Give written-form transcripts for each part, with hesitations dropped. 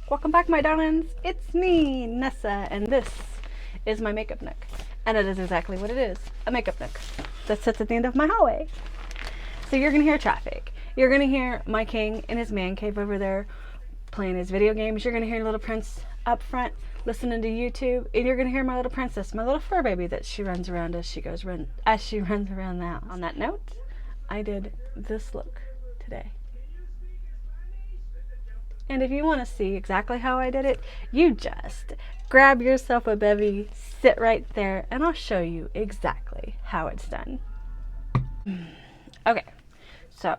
Welcome back, my darlings. It's me, Nessa, and this is my makeup nook. And it is exactly what it is, a makeup nook that sits at the end of my hallway. So you're gonna hear traffic. You're gonna hear my king in his man cave over there playing his video games. You're gonna hear little Prince up front listening to YouTube, and you're gonna hear my little princess, my little fur baby that she runs around as she runs around the house. On that note, I did this look today. And if you want to see exactly how I did it, you just grab yourself a bevy, sit right there, and I'll show you exactly how it's done. Okay, so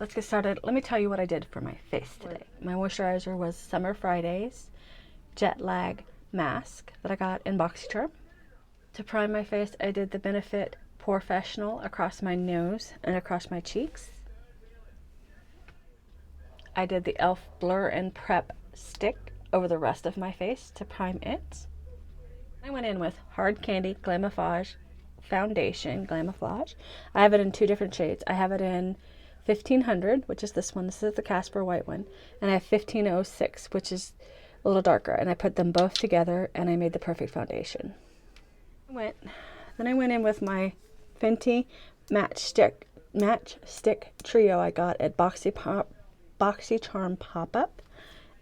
let's get started. Let me tell you what I did for my face today. My moisturizer was Summer Fridays Jet Lag Mask that I got in Boxy. To prime my face, I did the Benefit Professional across my nose and across my cheeks. I did the e.l.f. Blur and Prep stick over the rest of my face to prime it. I went in with Hard Candy Glamiflage Foundation. Glamiflage. I have it in two different shades. I have it in 1500, which is this one. This is the Casper white one. And I have 1506, which is a little darker. And I put them both together and I made the perfect foundation. Then I went in with my Fenty Matchstick Trio I got at BoxyCharm pop-up,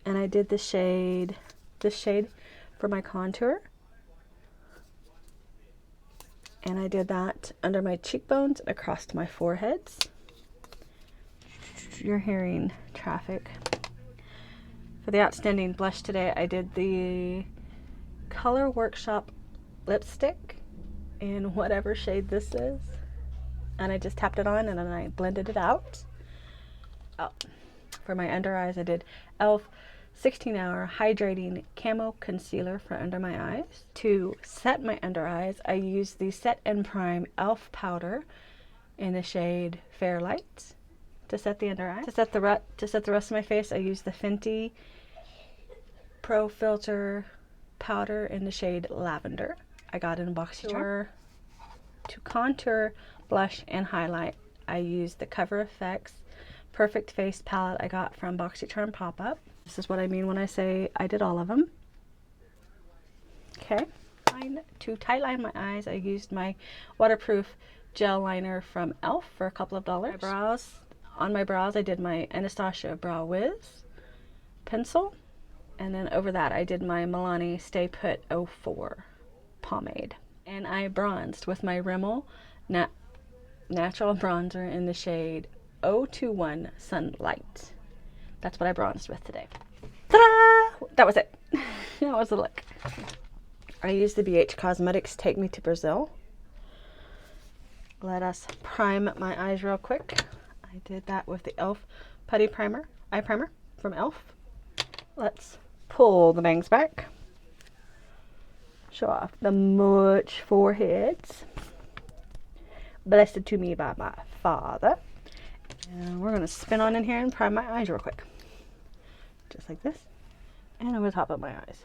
and I did this shade for my contour, and I did that under my cheekbones and across my foreheads. You're hearing traffic. For the outstanding blush today, I did the Color Workshop lipstick in whatever shade this is, and I just tapped it on and then I blended it out. For my under eyes, I did e.l.f. 16-hour hydrating camo concealer for under my eyes. To set my under eyes, I used the Set and Prime e.l.f. powder in the shade Fairlight to set the under eyes. To set the rest of my face, I used the Fenty Pro Filter powder in the shade Lavender. I got in Boxy. To contour, blush, and highlight, I used the Cover FX Perfect Face palette I got from BoxyCharm pop-up. This is what I mean when I say I did all of them. Okay. To tightline my eyes, I used my waterproof gel liner from e.l.f. for a couple of dollars. On my brows, I did my Anastasia Brow Wiz pencil. And then over that, I did my Milani Stay Put 04 pomade. And I bronzed with my Rimmel natural bronzer in the shade 021 Sunlight. That's what I bronzed with today. Ta-da! That was it. That was the look. I used the BH Cosmetics Take Me to Brazil. Let us prime my eyes real quick. I did that with the e.l.f. Putty Primer, Eye Primer from e.l.f. Let's pull the bangs back. Show off the much foreheads. Blessed to me by my father. And we're going to spin on in here and prime my eyes real quick. Just like this. And over the top of my eyes.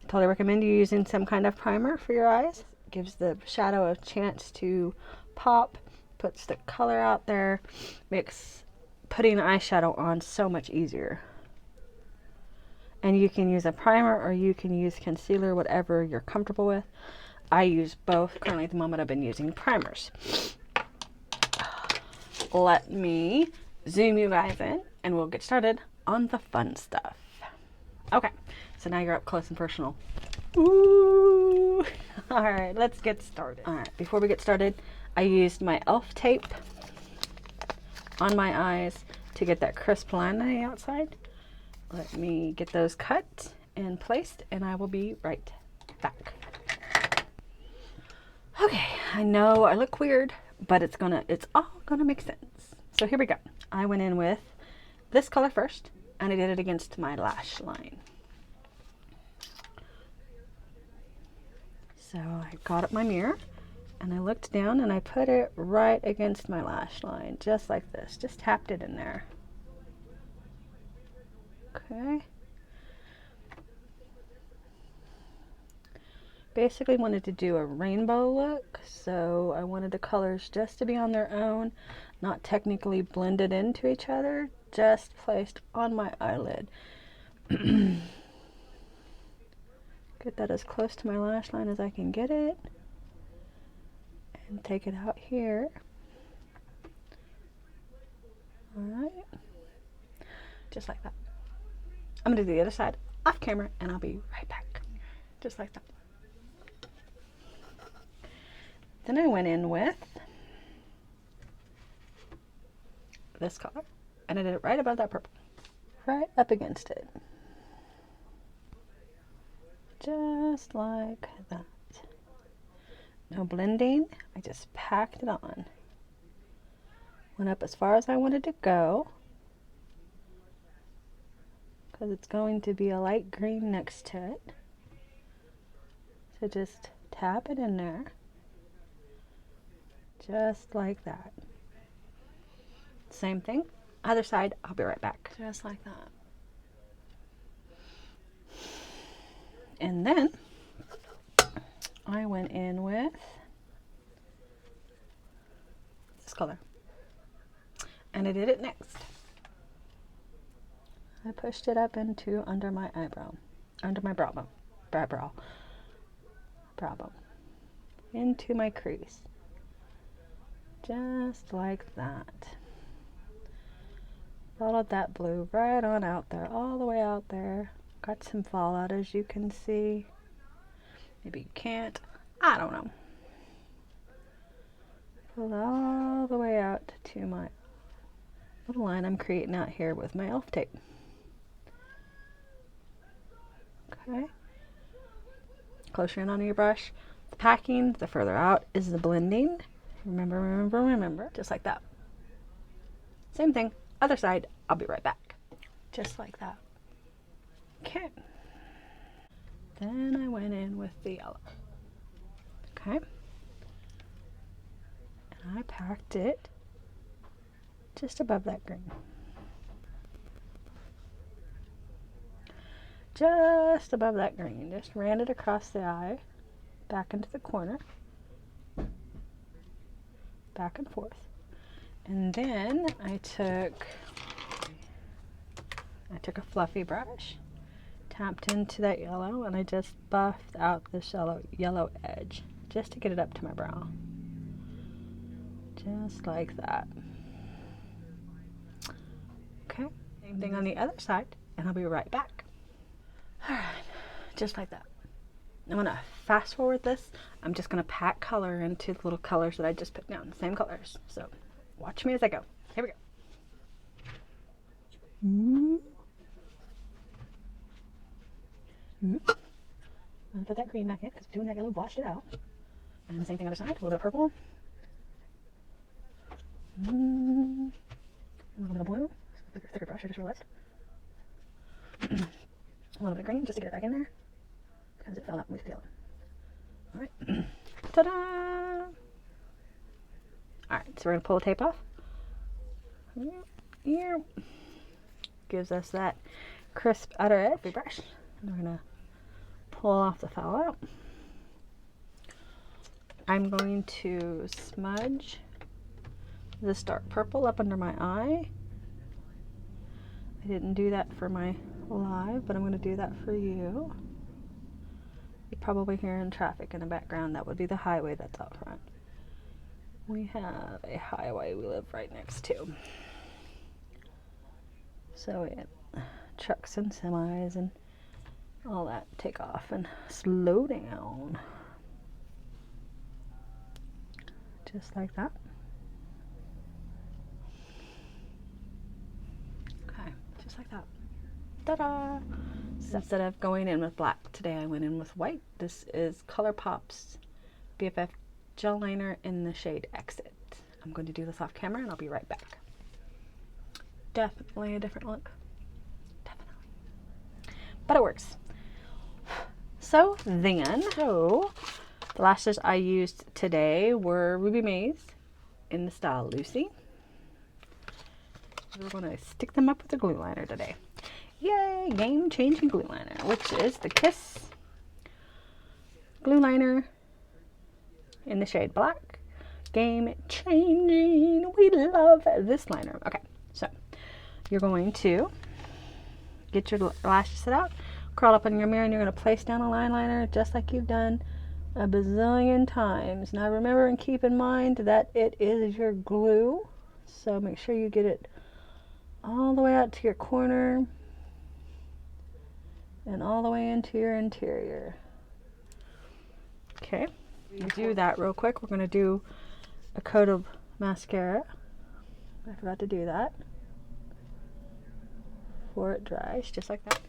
I totally recommend you using some kind of primer for your eyes. It gives the shadow a chance to pop. Puts the color out there. Makes putting eyeshadow on so much easier. And you can use a primer or you can use concealer, whatever you're comfortable with. I use both. Currently at the moment I've been using primers. Let me zoom you guys in and we'll get started on the fun stuff. Okay, so now you're up close and personal. Ooh! Alright, let's get started. Alright, before we get started, I used my e.l.f. tape on my eyes to get that crisp line on the outside. Let me get those cut and placed and I will be right back. Okay, I know I look weird, but it's all gonna make sense. So here we go. I went in with this color first and I did it against my lash line. So I got up my mirror and I looked down and I put it right against my lash line, just like this. Just tapped it in there. Okay. Basically wanted to do a rainbow look, so I wanted the colors just to be on their own, not technically blended into each other, just placed on my eyelid. Get that as close to my lash line as I can get it. And take it out here. Alright. Just like that. I'm going to do the other side off camera and I'll be right back. Just like that. Then I went in with this color and I did it right above that purple. Right up against it. Just like that. No blending, I just packed it on. Went up as far as I wanted to go, because it's going to be a light green next to it. So just tap it in there, just like that. Same thing, other side, I'll be right back. Just like that. And then I went in with this color. And I did it next. I pushed it up into under my eyebrow, under my brow bone, into my crease. Just like that. Followed that blue right on out there, all the way out there. Got some fallout as you can see. Maybe you can't. I don't know. Pull all the way out to my little line I'm creating out here with my e.l.f. tape. Okay. Closer in on your brush. The packing, the further out is the blending. Remember, remember, remember. Just like that. Same thing. Other side. I'll be right back. Just like that. Okay. Then I went in with the yellow. Okay. And I packed it just above that green. Just above that green. Just ran it across the eye, back into the corner, back and forth. And then I took a fluffy brush, tapped into that yellow, and I just buffed out this yellow edge just to get it up to my brow. Just like that. Okay, same thing on the other side, and I'll be right back. Alright, just like that. I'm going to fast forward this. I'm just going to pack color into the little colors that I just put down. Same colors. So watch me as I go. Here we go. I'm going to put that green back in because doing that yellow washed it out. And the same thing on the side. A little bit of purple. A little bit of blue. Thicker brush, I just realized. A little bit of green just to get it back in there because it fell out with peeling. Alright. Ta-da! Alright, so we're going to pull the tape off. Here. Gives us that crisp outer edge. Brush. And we're going to pull off the fallout. I'm going to smudge this dark purple up under my eye. I didn't do that for my live, but I'm going to do that for you. You're probably hearing traffic in the background. That would be the highway that's out front. We have a highway we live right next to. So it trucks and semis and all that take off and slow down. Just like that. Okay, just like that. Ta-da! So instead of going in with black, today I went in with white. This is ColourPop's BFF gel liner in the shade Exit. I'm going to do this off camera and I'll be right back. Definitely a different look. Definitely. But it works. So the lashes I used today were Ruby Maze in the style Lucy. We're going to stick them up with a glue liner today. Yay! Game-changing glue liner, which is the Kiss glue liner in the shade black. Game-changing! We love this liner. Okay, so you're going to get your lashes set out, curl up in your mirror, and you're going to place down a line liner just like you've done a bazillion times. Now remember and keep in mind that it is your glue, so make sure you get it all the way out to your corner and all the way into your interior. Okay, do that real quick. We're going to do a coat of mascara. I forgot to do that before it dries, just like that.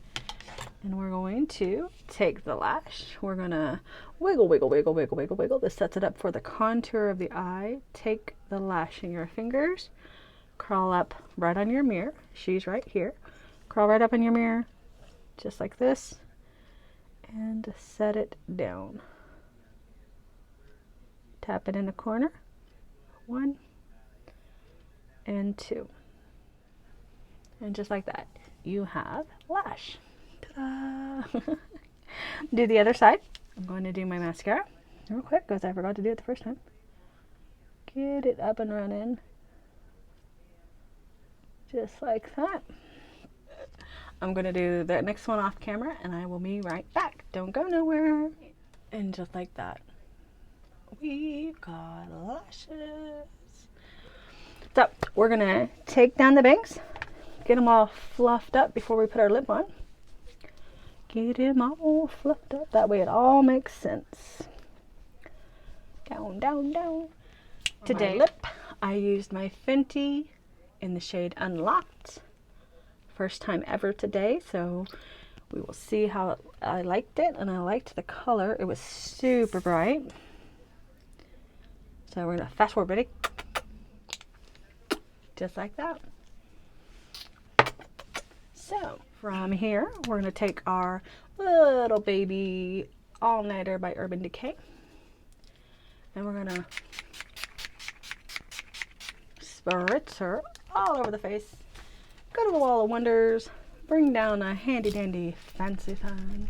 And we're going to take the lash. We're going to wiggle, wiggle, wiggle, wiggle, wiggle, wiggle. This sets it up for the contour of the eye. Take the lash in your fingers, crawl up right on your mirror. She's right here. Crawl right up in your mirror, just like this, and set it down. Tap it in the corner. 1 and 2. And just like that, you have lash. Ta-da! Do the other side. I'm going to do my mascara real quick because I forgot to do it the first time. Get it up and running. Just like that. I'm going to do the next one off camera and I will be right back. Don't go nowhere. And just like that, we've got lashes. So we're going to take down the bangs, get them all fluffed up before we put our lip on. Get them all fluffed up. That way it all makes sense. Down, down, down. Today, lip, I used my Fenty in the shade Unlocked. First time ever today, so we will see how I liked it, and I liked the color. It was super bright. So we're gonna fast forward, ready? Just like that. So from here, we're gonna take our little baby all-nighter by Urban Decay, and we're gonna spritz her all over the face. Go to the wall of wonders, bring down a handy dandy fancy fan,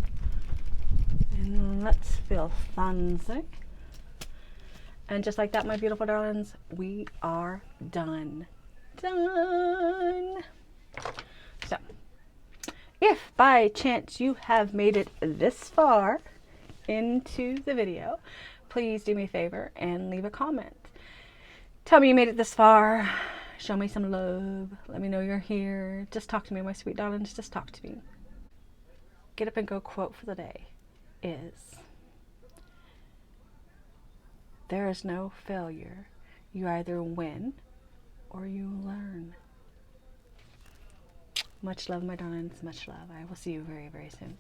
and let's feel fancy. And just like that, my beautiful darlings, we are done. Done. So, if by chance you have made it this far into the video, please do me a favor and leave a comment. Tell me you made it this far. Show me some love. Let me know you're here. Just talk to me, my sweet darlings. Just talk to me. Get up and go quote for the day is, there is no failure. You either win or you learn. Much love, my darlings. Much love. I will see you very, very soon.